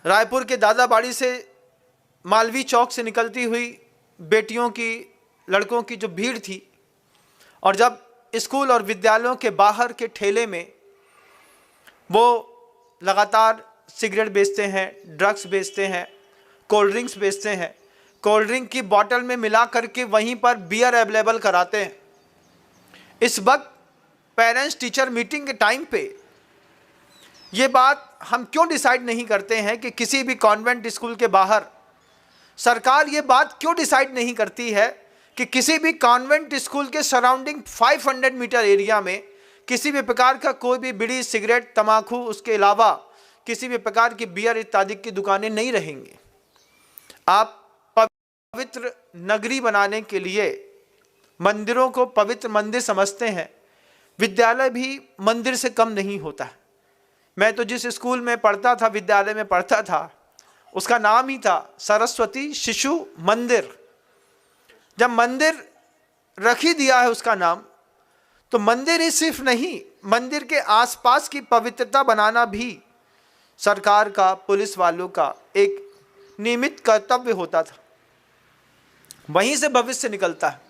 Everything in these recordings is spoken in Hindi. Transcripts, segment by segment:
रायपुर के दादाबाड़ी से मालवीय चौक से निकलती हुई बेटियों की, लड़कों की जो भीड़ थी, और जब स्कूल और विद्यालयों के बाहर के ठेले में वो लगातार सिगरेट बेचते हैं, ड्रग्स बेचते हैं, कोल्ड ड्रिंक्स बेचते हैं, कोल्ड ड्रिंक की बोतल में मिला करके वहीं पर बियर अवेलेबल कराते हैं। इस वक्त पेरेंट्स टीचर मीटिंग के टाइम पे ये बात हम क्यों डिसाइड नहीं करते हैं कि किसी भी कॉन्वेंट स्कूल के बाहर सरकार ये बात क्यों डिसाइड नहीं करती है कि किसी भी कॉन्वेंट स्कूल के सराउंडिंग 500 मीटर एरिया में किसी भी प्रकार का कोई भी बीड़ी, सिगरेट, तंबाकू, उसके अलावा किसी भी प्रकार की बियर इत्यादि की दुकानें नहीं रहेंगी। आप पवित्र नगरी बनाने के लिए मंदिरों को पवित्र मंदिर समझते हैं, विद्यालय भी मंदिर से कम नहीं होता। मैं तो जिस स्कूल में पढ़ता था, विद्यालय में पढ़ता था, उसका नाम ही था सरस्वती शिशु मंदिर। जब मंदिर रख ही दिया है उसका नाम, तो मंदिर ही सिर्फ नहीं, मंदिर के आसपास की पवित्रता बनाना भी सरकार का, पुलिस वालों का एक नियमित कर्तव्य होता था। वहीं से भविष्य निकलता है।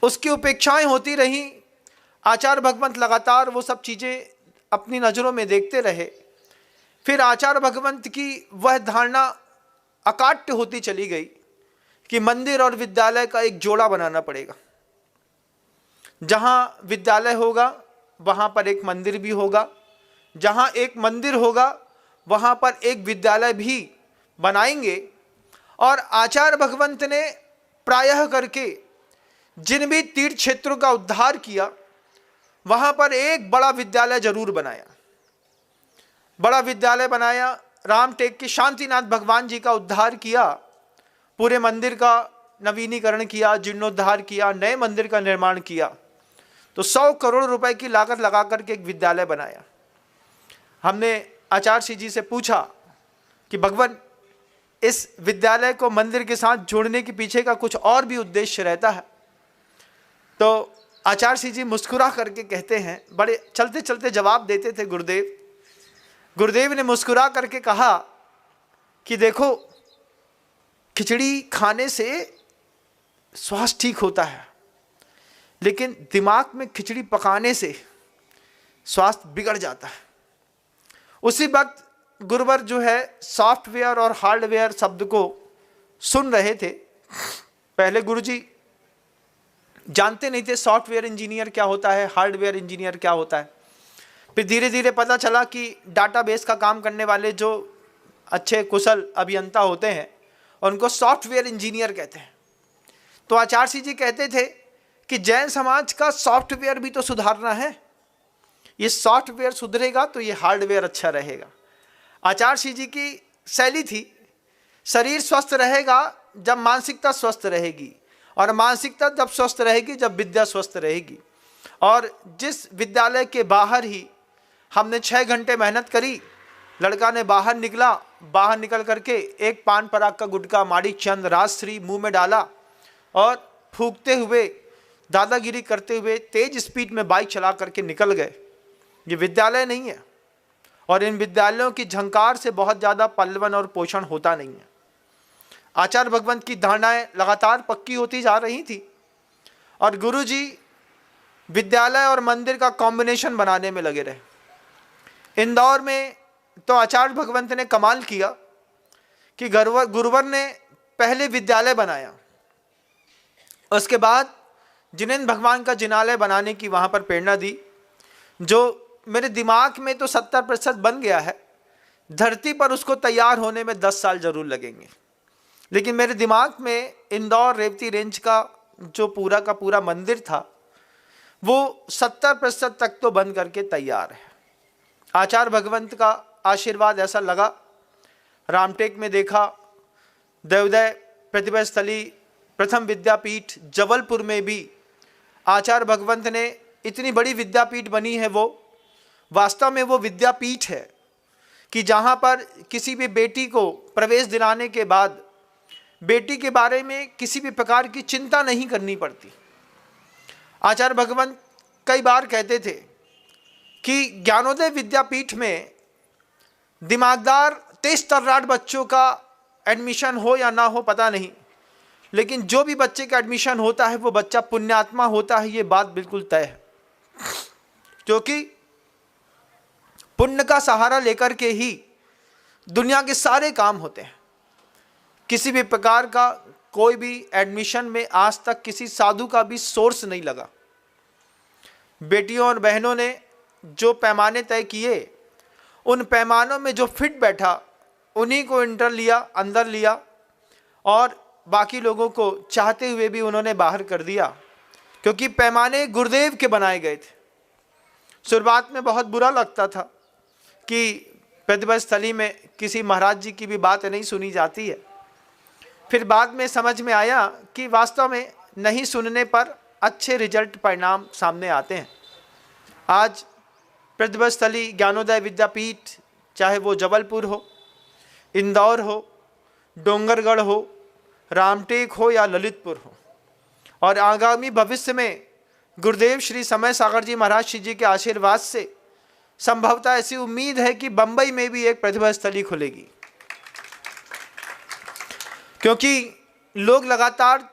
उसकी उपेक्षाएं होती रही। आचार्य भगवंत लगातार वो सब चीज़ें अपनी नज़रों में देखते रहे। फिर आचार्य भगवंत की वह धारणा अकाट्य होती चली गई कि मंदिर और विद्यालय का एक जोड़ा बनाना पड़ेगा। जहाँ विद्यालय होगा वहाँ पर एक मंदिर भी होगा, जहाँ एक मंदिर होगा वहाँ पर एक विद्यालय भी बनाएंगे। और आचार्य भगवंत ने प्रायः करके जिन भी तीर्थ क्षेत्रों का उद्धार किया, वहाँ पर एक बड़ा विद्यालय जरूर बनाया। बड़ा विद्यालय बनाया, रामटेक के शांतिनाथ भगवान जी का उद्धार किया, पूरे मंदिर का नवीनीकरण किया, जीर्णोद्धार किया, नए मंदिर का निर्माण किया। तो 100 करोड़ रुपए की लागत लगा करके एक विद्यालय बनाया। हमने आचार्य जी से पूछा कि भगवान, इस विद्यालय को मंदिर के साथ जोड़ने के पीछे का कुछ और भी उद्देश्य रहता है? तो आचार्य जी मुस्कुरा करके कहते हैं, बड़े चलते चलते जवाब देते थे गुरुदेव। गुरुदेव ने मुस्कुरा करके कहा कि देखो, खिचड़ी खाने से स्वास्थ्य ठीक होता है, लेकिन दिमाग में खिचड़ी पकाने से स्वास्थ्य बिगड़ जाता है। उसी वक्त गुरुवर जो है सॉफ्टवेयर और हार्डवेयर शब्द को सुन रहे थे। पहले गुरुजी जानते नहीं थे सॉफ्टवेयर इंजीनियर क्या होता है, हार्डवेयर इंजीनियर क्या होता है। फिर धीरे धीरे पता चला कि डाटाबेस का काम करने वाले जो अच्छे कुशल अभियंता होते हैं उनको सॉफ्टवेयर इंजीनियर कहते हैं। तो आचार्य जी कहते थे कि जैन समाज का सॉफ्टवेयर भी तो सुधारना है। ये सॉफ्टवेयर सुधरेगा तो ये हार्डवेयर अच्छा रहेगा। आचार्य जी की शैली थी, शरीर स्वस्थ रहेगा जब मानसिकता स्वस्थ रहेगी, और मानसिकता जब स्वस्थ रहेगी जब विद्या स्वस्थ रहेगी। और जिस विद्यालय के बाहर ही हमने 6 घंटे मेहनत करी, लड़का ने बाहर निकला, बाहर निकल करके एक पान पराग का गुटखा माणिक चंद राजश्री मुंह में डाला और फूंकते हुए, दादागिरी करते हुए तेज स्पीड में बाइक चला करके निकल गए। ये विद्यालय नहीं है, और इन विद्यालयों की झंकार से बहुत ज़्यादा पल्लवन और पोषण होता नहीं है। आचार्य भगवंत की धारणाएं लगातार पक्की होती जा रही थी, और गुरुजी विद्यालय और मंदिर का कॉम्बिनेशन बनाने में लगे रहे। इंदौर में तो आचार्य भगवंत ने कमाल किया कि गुरुवर ने पहले विद्यालय बनाया, उसके बाद जिनेंद्र भगवान का जिनालय बनाने की वहाँ पर प्रेरणा दी, जो मेरे दिमाग में तो 70% बन गया है। धरती पर उसको तैयार होने में 10 साल जरूर लगेंगे, लेकिन मेरे दिमाग में इंदौर रेवती रेंज का जो पूरा का पूरा मंदिर था वो 70% तक तो बन करके तैयार है। आचार्य भगवंत का आशीर्वाद ऐसा लगा। रामटेक में देखा, देवोदय प्रतिभा स्थली प्रथम विद्यापीठ जबलपुर में भी आचार्य भगवंत ने इतनी बड़ी विद्यापीठ बनी है। वो वास्तव में वो विद्यापीठ है कि जहाँ पर किसी भी बेटी को प्रवेश दिलाने के बाद बेटी के बारे में किसी भी प्रकार की चिंता नहीं करनी पड़ती। आचार्य भगवंत कई बार कहते थे कि ज्ञानोदय विद्यापीठ में दिमागदार तेज तर्राट बच्चों का एडमिशन हो या ना हो पता नहीं, लेकिन जो भी बच्चे का एडमिशन होता है वो बच्चा पुण्यात्मा होता है, ये बात बिल्कुल तय है। क्योंकि पुण्य का सहारा लेकर के ही दुनिया के सारे काम होते हैं। किसी भी प्रकार का कोई भी एडमिशन में आज तक किसी साधु का भी सोर्स नहीं लगा। बेटियों और बहनों ने जो पैमाने तय किए, उन पैमानों में जो फिट बैठा उन्हीं को इंटर लिया, अंदर लिया, और बाकी लोगों को चाहते हुए भी उन्होंने बाहर कर दिया, क्योंकि पैमाने गुरुदेव के बनाए गए थे। शुरुआत में बहुत बुरा लगता था कि प्रतिभा स्थली में किसी महाराज जी की भी बात नहीं सुनी जाती है। फिर बाद में समझ में आया कि वास्तव में नहीं सुनने पर अच्छे रिजल्ट परिणाम सामने आते हैं। आज प्रतिभा स्थली ज्ञानोदय विद्यापीठ, चाहे वो जबलपुर हो, इंदौर हो, डोंगरगढ़ हो, रामटेक हो या ललितपुर हो, और आगामी भविष्य में गुरुदेव श्री समय सागर जी महाराज जी के आशीर्वाद से संभवतः ऐसी उम्मीद है कि बंबई में भी एक प्रतिभा स्थली खुलेगी। क्योंकि लोग लगातार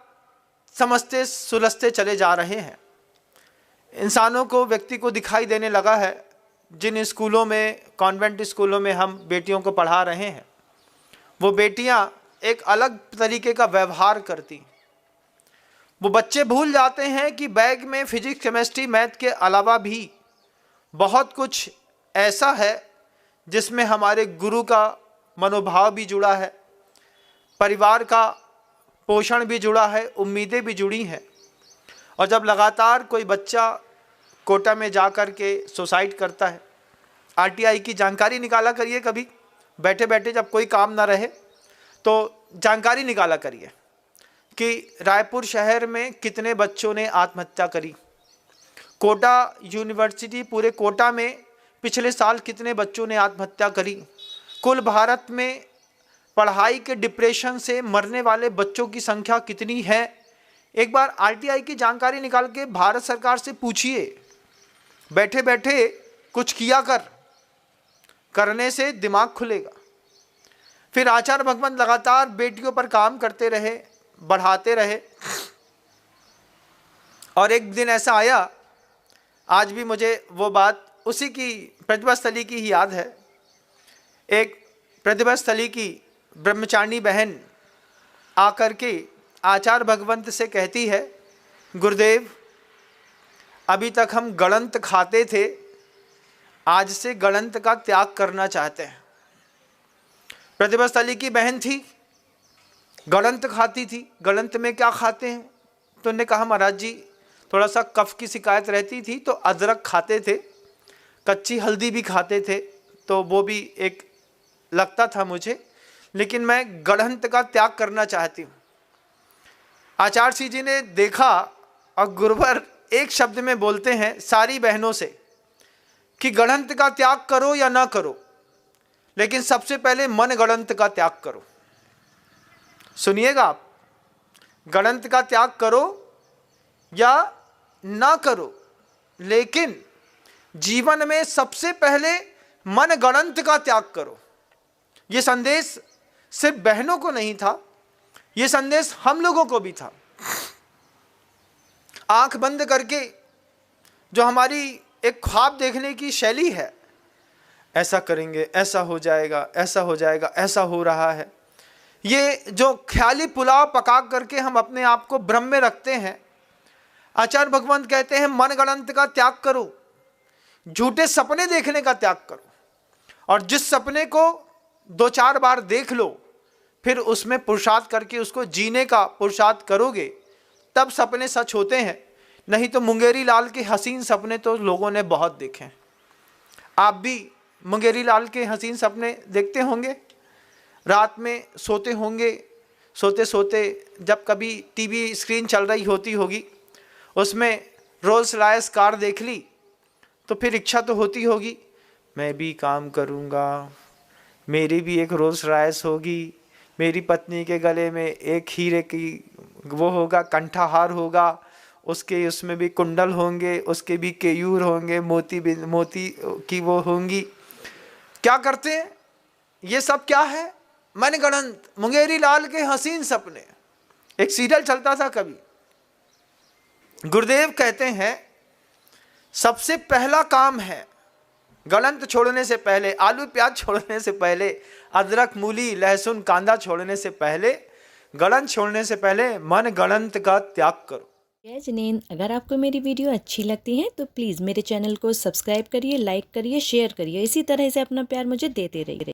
समझते सुलझते चले जा रहे हैं। इंसानों को, व्यक्ति को दिखाई देने लगा है, जिन स्कूलों में, कॉन्वेंट स्कूलों में हम बेटियों को पढ़ा रहे हैं, वो बेटियां एक अलग तरीके का व्यवहार करती। वो बच्चे भूल जाते हैं कि बैग में फिजिक्स, केमिस्ट्री, मैथ के अलावा भी बहुत कुछ ऐसा है जिसमें हमारे गुरु का मनोभाव भी जुड़ा है, परिवार का पोषण भी जुड़ा है, उम्मीदें भी जुड़ी हैं। और जब लगातार कोई बच्चा कोटा में जा कर के सुसाइड करता है, आरटीआई की जानकारी निकाला करिए, कभी बैठे बैठे जब कोई काम ना रहे तो जानकारी निकाला करिए कि रायपुर शहर में कितने बच्चों ने आत्महत्या करी। कोटा यूनिवर्सिटी, पूरे कोटा में पिछले साल कितने बच्चों ने आत्महत्या करी। कुल भारत में पढ़ाई के डिप्रेशन से मरने वाले बच्चों की संख्या कितनी है, एक बार आरटीआई की जानकारी निकाल के भारत सरकार से पूछिए। बैठे बैठे कुछ किया करने से दिमाग खुलेगा। फिर आचार्य भगवंत लगातार बेटियों पर काम करते रहे, बढ़ाते रहे, और एक दिन ऐसा आया, आज भी मुझे वो बात उसी की प्रतिभा स्थली की ही याद है। एक प्रतिभा स्थली की ब्रह्मचारिणी बहन आकर के आचार्य भगवंत से कहती है, गुरुदेव अभी तक हम गणंत खाते थे, आज से गणंत का त्याग करना चाहते हैं। प्रतिभा स्थली की बहन थी, गणंत खाती थी। गणंत में क्या खाते हैं? तो उन्होंने कहा, महाराज जी थोड़ा सा कफ की शिकायत रहती थी तो अदरक खाते थे, कच्ची हल्दी भी खाते थे, तो वो भी एक लगता था मुझे, लेकिन मैं गणंत का त्याग करना चाहती हूँ। आचार्य जी ने देखा और गुरुवर एक शब्द में बोलते हैं सारी बहनों से कि गणंत का त्याग करो या ना करो, लेकिन सबसे पहले मन गणंत का त्याग करो। सुनिएगा आप, गणंत का त्याग करो या ना करो, लेकिन जीवन में सबसे पहले मन गणंत का त्याग करो। ये संदेश सिर्फ बहनों को नहीं था, ये संदेश हम लोगों को भी था। आंख बंद करके जो हमारी एक ख्वाब देखने की शैली है, ऐसा करेंगे, ऐसा हो जाएगा, ऐसा हो जाएगा, ऐसा हो रहा है, ये जो ख्याली पुलाव पका करके हम अपने आप को भ्रम में रखते हैं, आचार्य भगवंत कहते हैं मन गणंत का त्याग करो, झूठे सपने देखने का त्याग करो। और जिस सपने को 2-4 बार देख लो, फिर उसमें पुरुषार्थ करके उसको जीने का पुरुषार्थ करोगे, तब सपने सच होते हैं। नहीं तो मुंगेरी लाल के हसीन सपने तो लोगों ने बहुत देखे हैं। आप भी मुंगेरी लाल के हसीन सपने देखते होंगे, रात में सोते होंगे, सोते सोते जब कभी टीवी स्क्रीन चल रही होती होगी, उसमें रोल्स रॉयस कार देख ली तो फिर इच्छा तो होती होगी, मैं भी काम करूँगा, मेरी भी एक रोल्स रॉयस होगी, मेरी पत्नी के गले में एक हीरे की वो होगा, कंठाहार होगा, उसके उसमें भी कुंडल होंगे, उसके भी केयूर होंगे, मोती की वो होंगी। क्या करते हैं? ये सब क्या है? मनगढ़ंत, मुंगेरी लाल के हसीन सपने, एक सीरियल चलता था कभी। गुरुदेव कहते हैं सबसे पहला काम है गलंत छोड़ने से पहले, आलू प्याज छोड़ने से पहले, अदरक मूली लहसुन कांदा छोड़ने से पहले, गलंत छोड़ने से पहले मन गलंत का त्याग करो। जय जिनेंद्र, अगर आपको मेरी वीडियो अच्छी लगती है तो प्लीज़ मेरे चैनल को सब्सक्राइब करिए, लाइक करिए, शेयर करिए। इसी तरह से अपना प्यार मुझे देते रहिए।